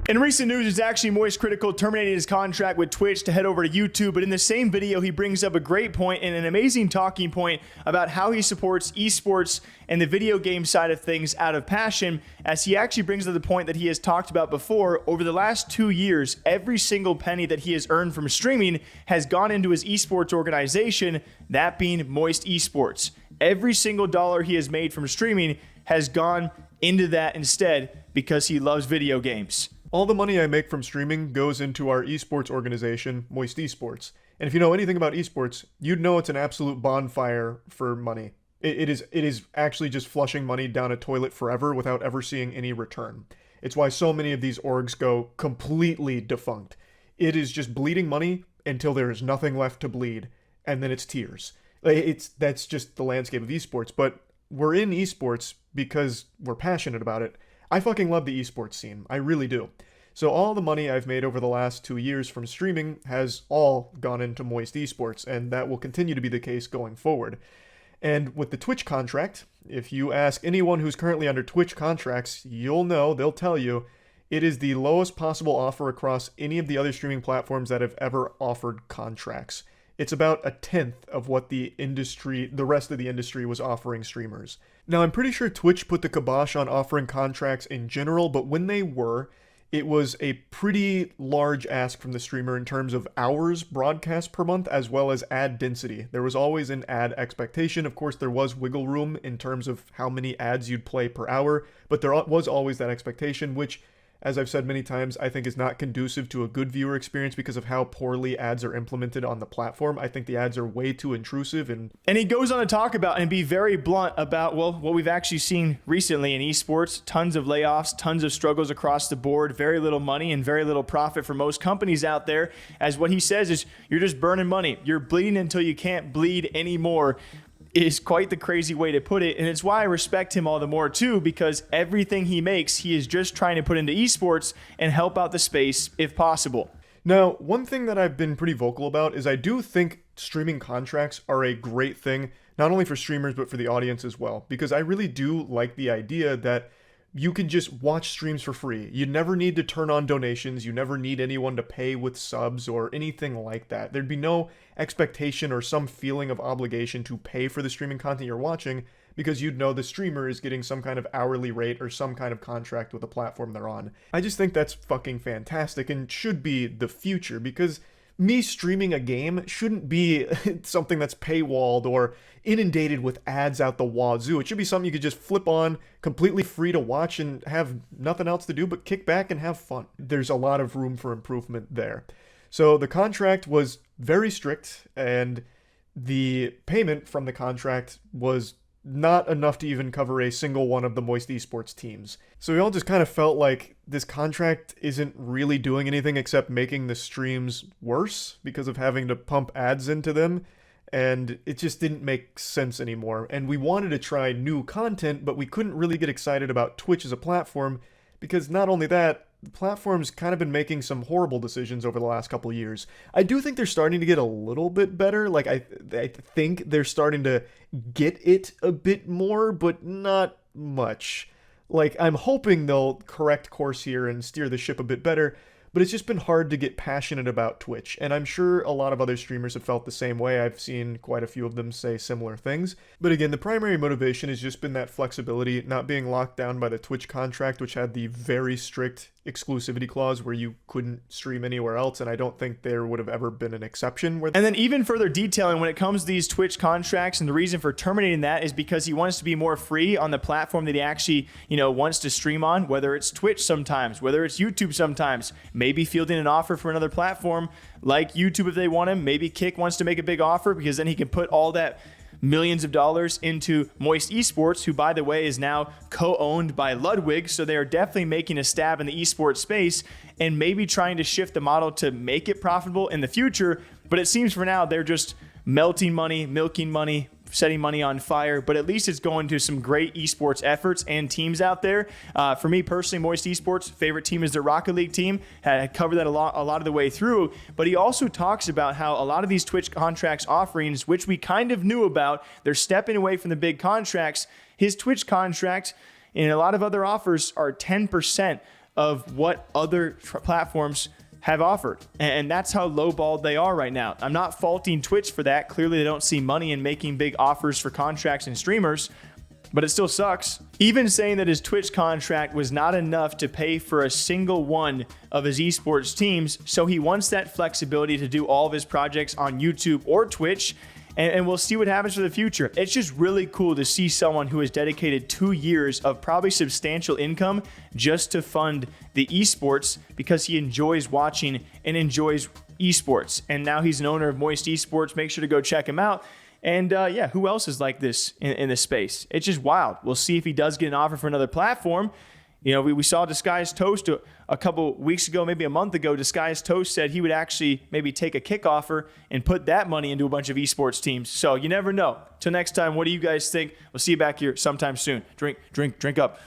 In recent news, it's actually MoistCr1TiKaL terminating his contract with Twitch to head over to YouTube, but in the same video, he brings up a great point and an amazing talking point about how he supports esports and the video game side of things out of passion, as he actually brings up the point that he has talked about before. Over the last 2 years, every single penny that he has earned from streaming has gone into his esports organization, that being Moist Esports. Every single dollar he has made from streaming has gone into that instead because he loves video games. All the money I make from streaming goes into our esports organization, Moist Esports. And if you know anything about esports, you'd know it's an absolute bonfire for money. It is actually just flushing money down a toilet forever without ever seeing any return. It's why so many of these orgs go completely defunct. It is just bleeding money until there is nothing left to bleed, and then it's tears. That's just the landscape of esports, but we're in esports because we're passionate about it. I fucking love the esports scene. I really do. So all the money I've made over the last 2 years from streaming has all gone into Moist Esports, and that will continue to be the case going forward. And with the Twitch contract, if you ask anyone who's currently under Twitch contracts, you'll know, they'll tell you, it is the lowest possible offer across any of the other streaming platforms that have ever offered contracts. It's about 1/10 of what the rest of the industry was offering streamers. Now, I'm pretty sure Twitch put the kibosh on offering contracts in general, but when they were, it was a pretty large ask from the streamer in terms of hours broadcast per month, as well as ad density. There was always an ad expectation. Of course, there was wiggle room in terms of how many ads you'd play per hour, but there was always that expectation, which, as I've said many times, I think is not conducive to a good viewer experience because of how poorly ads are implemented on the platform. I think the ads are way too intrusive. And he goes on to talk about and be very blunt about, well, what we've actually seen recently in esports: tons of layoffs, tons of struggles across the board, very little money and very little profit for most companies out there. As what he says is, you're just burning money. You're bleeding until you can't bleed anymore. Is quite the crazy way to put it, and it's why I respect him all the more too, because everything he makes, he is just trying to put into esports and help out the space if possible. Now, one thing that I've been pretty vocal about is I do think streaming contracts are a great thing, not only for streamers but for the audience as well, because I really do like the idea that you can just watch streams for free. You never need to turn on donations. You never need anyone to pay with subs or anything like that. There'd be no expectation or some feeling of obligation to pay for the streaming content you're watching, because you'd know the streamer is getting some kind of hourly rate or some kind of contract with the platform they're on. I just think that's fucking fantastic and should be the future, because me streaming a game shouldn't be something that's paywalled or inundated with ads out the wazoo. It should be something you could just flip on, completely free to watch and have nothing else to do but kick back and have fun. There's a lot of room for improvement there. So the contract was very strict, and the payment from the contract was not enough to even cover a single one of the Moist Esports teams. So we all just kind of felt like this contract isn't really doing anything except making the streams worse because of having to pump ads into them, and it just didn't make sense anymore. And we wanted to try new content, but we couldn't really get excited about Twitch as a platform, because not only that, the platform's kind of been making some horrible decisions over the last couple of years. I do think they're starting to get a little bit better. Like, I think they're starting to get it a bit more, but not much. Like, I'm hoping they'll correct course here and steer the ship a bit better, but it's just been hard to get passionate about Twitch, and I'm sure a lot of other streamers have felt the same way. I've seen quite a few of them say similar things. But again, the primary motivation has just been that flexibility, not being locked down by the Twitch contract, which had the very strict exclusivity clause where you couldn't stream anywhere else, and I don't think there would have ever been an exception. And then even further detailing when it comes to these Twitch contracts, and the reason for terminating that is because he wants to be more free on the platform that he actually, wants to stream on, whether it's Twitch sometimes, whether it's YouTube sometimes, maybe fielding an offer for another platform like YouTube if they want him. Maybe Kick wants to make a big offer, because then he can put all that millions of dollars into Moist Esports, who, by the way, is now co-owned by Ludwig. So they are definitely making a stab in the esports space and maybe trying to shift the model to make it profitable in the future. But it seems for now they're just melting money, milking money, setting money on fire, but at least it's going to some great esports efforts and teams out there. For me personally, Moist Esports' favorite team is the Rocket League team. Had covered that a lot of the way through, but he also talks about how a lot of these Twitch contracts offerings, which we kind of knew about, they're stepping away from the big contracts. His Twitch contract and a lot of other offers are 10% of what other platforms have offered. And that's how lowballed they are right now. I'm not faulting Twitch for that. Clearly, they don't see money in making big offers for contracts and streamers, but it still sucks. Even saying that his Twitch contract was not enough to pay for a single one of his esports teams, so he wants that flexibility to do all of his projects on YouTube or Twitch, and we'll see what happens for the future. It's just really cool to see someone who has dedicated 2 years of probably substantial income just to fund the esports because he enjoys watching and enjoys esports. And now he's an owner of Moist Esports. Make sure to go check him out. And yeah, who else is like this in this space? It's just wild. We'll see if he does get an offer for another platform. You know, we saw Disguised Toast a couple weeks ago, maybe a month ago. Disguised Toast said he would actually maybe take a kick offer and put that money into a bunch of esports teams. So you never know. Till next time, what do you guys think? We'll see you back here sometime soon. Drink up.